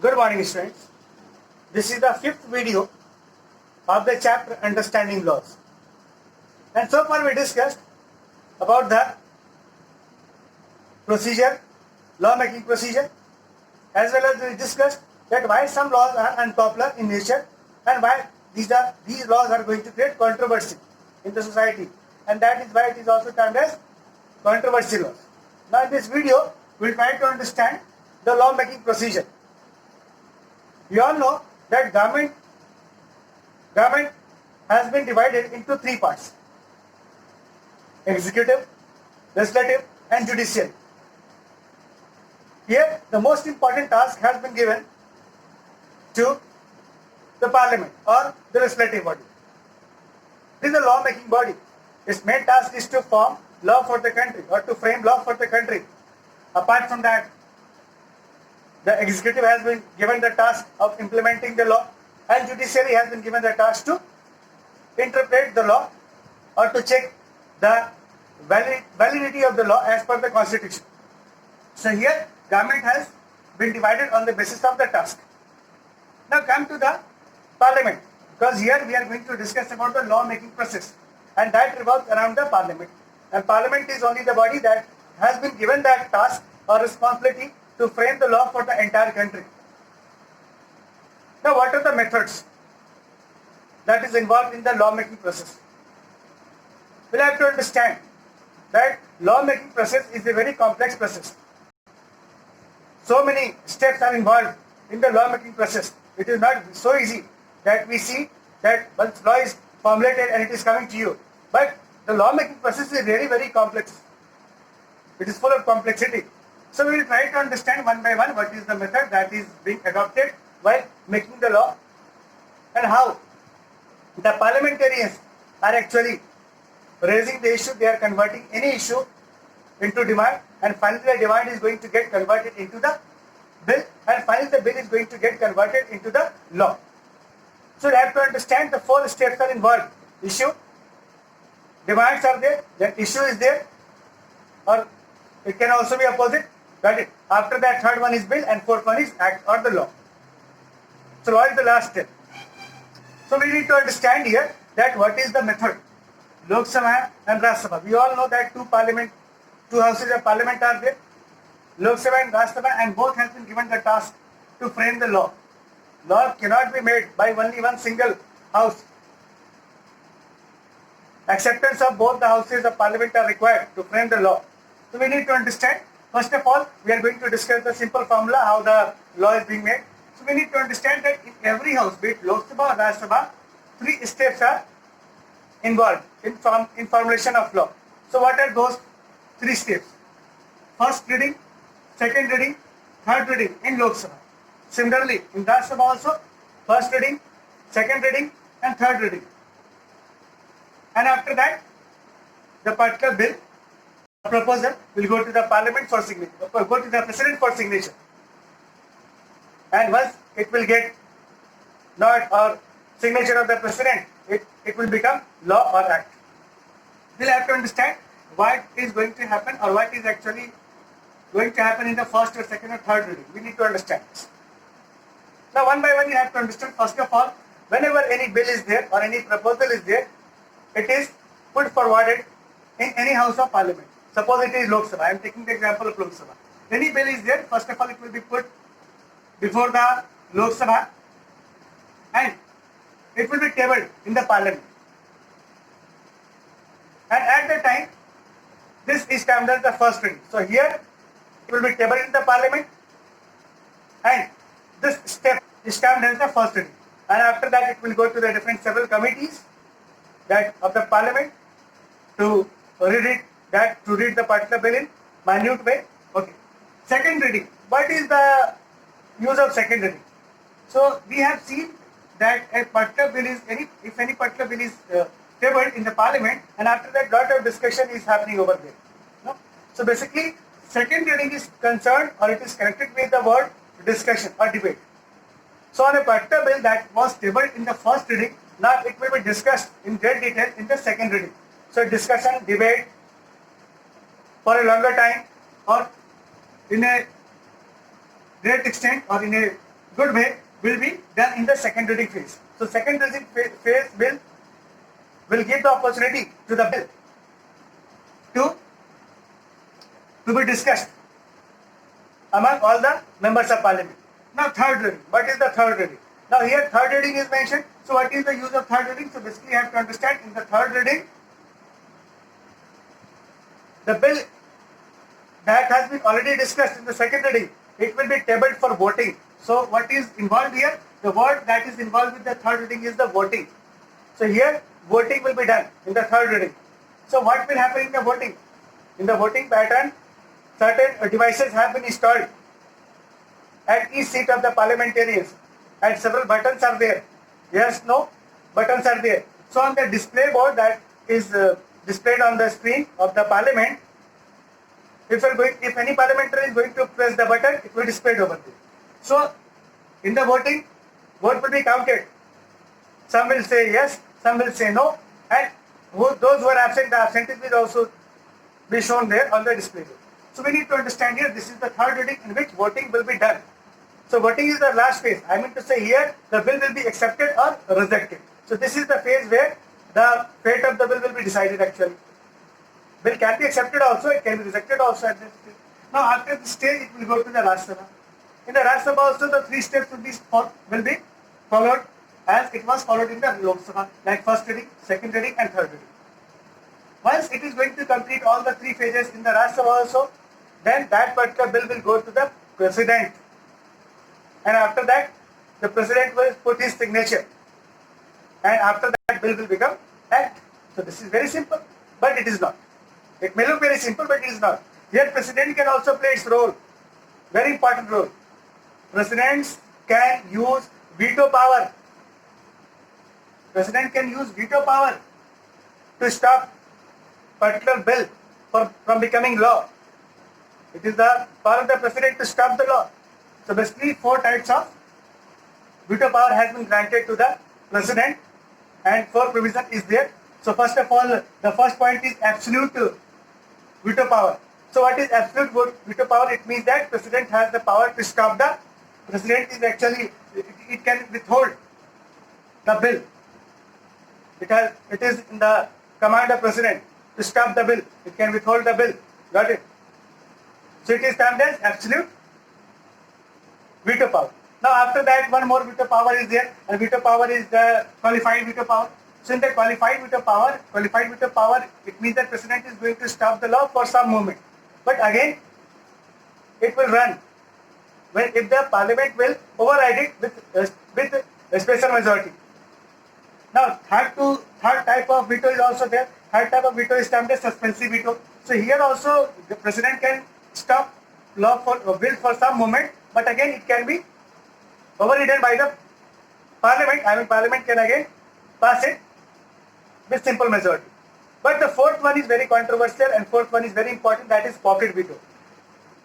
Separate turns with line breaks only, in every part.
Good morning, students. This is the fifth video of the chapter Understanding Laws. And so far we discussed about the procedure, law making procedure, as well as we discussed that why some laws are unpopular in nature and why these laws are going to create controversy in the society, and that is why it is also termed as controversial laws. Now in this video we will try to understand the law making procedure. We all know that government has been divided into three parts: executive, legislative and judiciary. Here the most important task has been given to the parliament or the legislative body. This is a law making body. Its main task is to form law for the country or to frame law for the country. Apart from that, the executive has been given the task of implementing the law, and judiciary has been given the task to interpret the law or to check the validity of the law as per the constitution. So here government has been divided on the basis of the task. Now come to the parliament, because here we are going to discuss about the law making process, and that revolves around the parliament. And parliament is only the body that has been given that task or responsibility to frame the law for the entire country. Now what are the methods that is involved in the law making process? We'll have to understand that law making process is a very complex process. So many steps are involved in the law making process. It is not so easy that we see that once law is formulated and it is coming to you. But the law making process is really very complex. It is full of complexity. So we will try to understand one by one what is the method that is being adopted while making the law, and how the parliamentarians are actually raising the issue. They are converting any issue into demand, and finally the demand is going to get converted into the bill, and finally the bill is going to get converted into the law. So you have to understand the four steps are involved: issue, demands are there, then issue is there, or it can also be opposite. Got it? After that, third one is bill, and fourth one is act or the law. So law is the last step. So we need to understand here that what is the method. Lok Sabha and Rajya Sabha. We all know that two houses of parliament are there, Lok Sabha and Rajya Sabha, and both have been given the task to frame the law. Law cannot be made by only one single house. Acceptance of both the houses of parliament are required to frame the law. So we need to understand. First of all, we are going to discuss the simple formula, how the law is being made. So we need to understand that in every house, be it Lok Sabha or Rajya Sabha, three steps are involved in formulation of law. So what are those three steps? First reading, second reading, third reading in Lok Sabha. Similarly, in Rajya Sabha also, first reading, second reading and third reading. And after that, the particular bill, proposal will go to the parliament for signature, go to the president for signature. And once it will get nod or signature of the president, it will become law or act. We'll have to understand what is going to happen or what is actually going to happen in the first or second or third reading. We need to understand this. Now one by one you have to understand. First of all, whenever any bill is there or any proposal is there, it is put forwarded in any house of parliament. Suppose it is Lok Sabha. I am taking the example of Lok Sabha. Any bill is there, first of all it will be put before the Lok Sabha and it will be tabled in the parliament. And at the time, this is termed as the first reading. So here it will be tabled in the parliament and this step is termed as the first reading. And after that it will go to the different several committees that of the parliament to read the particular bill in minute way. Okay. Second reading. What is the use of second reading? So we have seen that a particular bill is if any particular bill is tabled in the parliament, and after that lot of discussion is happening over there. No? So basically second reading is concerned or it is connected with the word discussion or debate. So on a particular bill that was tabled in the first reading, now it will be discussed in great detail in the second reading. So discussion, debate for a longer time or in a great extent or in a good way will be done in the second reading phase. So second reading phase will give the opportunity to the bill to be discussed among all the members of parliament. Now third reading. What is the third reading? Now here third reading is mentioned. So what is the use of third reading? So basically you have to understand, in the third reading, the bill that has been already discussed in the second reading, it will be tabled for voting. So what is involved here? The word that is involved with the third reading is the voting. So here voting will be done in the third reading. So what will happen in the voting? In the voting pattern, certain devices have been installed at each seat of the parliamentarians, and several buttons are there. Yes, no, buttons are there. So on the display board that is displayed on the screen of the parliament, if any parliamentary is going to press the button, it will be displayed over there. So in the voting, vote will be counted. Some will say yes, some will say no, and those who are absent, the absentees will also be shown there on the display board. So we need to understand here, this is the third reading in which voting will be done. So voting is the last phase. I mean to say here, the bill will be accepted or rejected. So this is the phase where the fate of the bill will be decided actually. Bill can be accepted also, it can be rejected also at this stage. Now after this stage, it will go to the Rajya Sabha. In the Rajya Sabha also, the three steps will be followed as it was followed in the Lok Sabha, like first reading, second reading and third reading. Once it is going to complete all the three phases in the Rajya Sabha also, then that particular bill will go to the President. And after that, the President will put his signature. And after that, bill will become act. So this is very simple, but it is not. It may look very simple, but it is not. Here, President can also play its role. Very important role. Presidents can use veto power. President can use veto power to stop particular bill from becoming law. It is the power of the President to stop the law. So basically, four types of veto power has been granted to the President, and four provision is there. So first of all, the first point is absolute veto power. So what is absolute veto power? It means that President has the power to stop the. President is actually, it can withhold the bill. It is in the command of President to stop the bill. It can withhold the bill. Got it? So it is termed as absolute veto power. Now after that, one more veto power is there, and veto power is the qualified veto power. So in the qualified veto power, it means that President is going to stop the law for some moment. But again, it will run if the Parliament will override it with a special majority. Now third type of veto is also there. Third type of veto is termed as suspensive veto. So here also the President can stop law for bill for some moment, but again it can be overridden by the Parliament. I mean, Parliament can again pass it with simple majority. But the fourth one is very controversial, and fourth one is very important, that is pocket veto.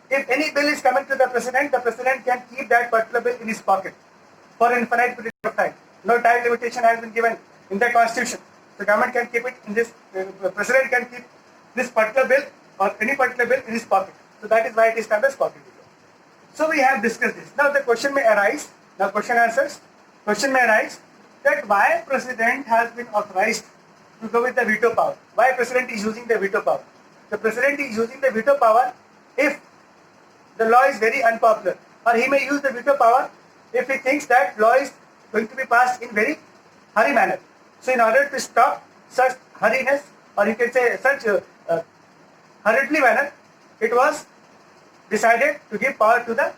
If any bill is coming to the President can keep that particular bill in his pocket for an infinite period of time. No time limitation has been given in the Constitution. The government can keep it in this, President can keep this particular bill or any particular bill in his pocket. So that is why it is termed as pocket veto. So we have discussed this. Now the question may arise, now question answers, question may arise that why President has been authorized to go with the veto power. Why President is using the veto power? The President is using the veto power if the law is very unpopular, or he may use the veto power if he thinks that law is going to be passed in very hurry manner. So in order to stop such hurriness, or you can say such hurriedly manner, it was decided to give power to the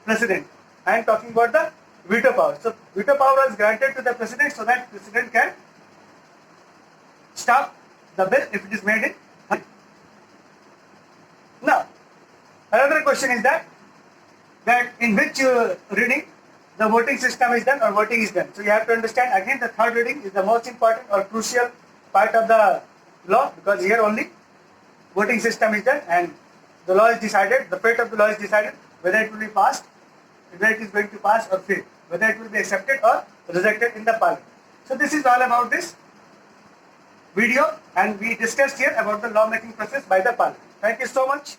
President. I am talking about the veto power. So veto power was granted to the President so that President can stop the bill if it is made in hurry. Now, another question is that in which reading the voting system is done or voting is done. So you have to understand again, the third reading is the most important or crucial part of the law, because here only voting system is done and the law is decided, the fate of the law is decided, whether it will be passed, whether it is going to pass or fail, whether it will be accepted or rejected in the Parliament. So this is all about this video, and we discussed here about the law making process by the Parliament. Thank you so much.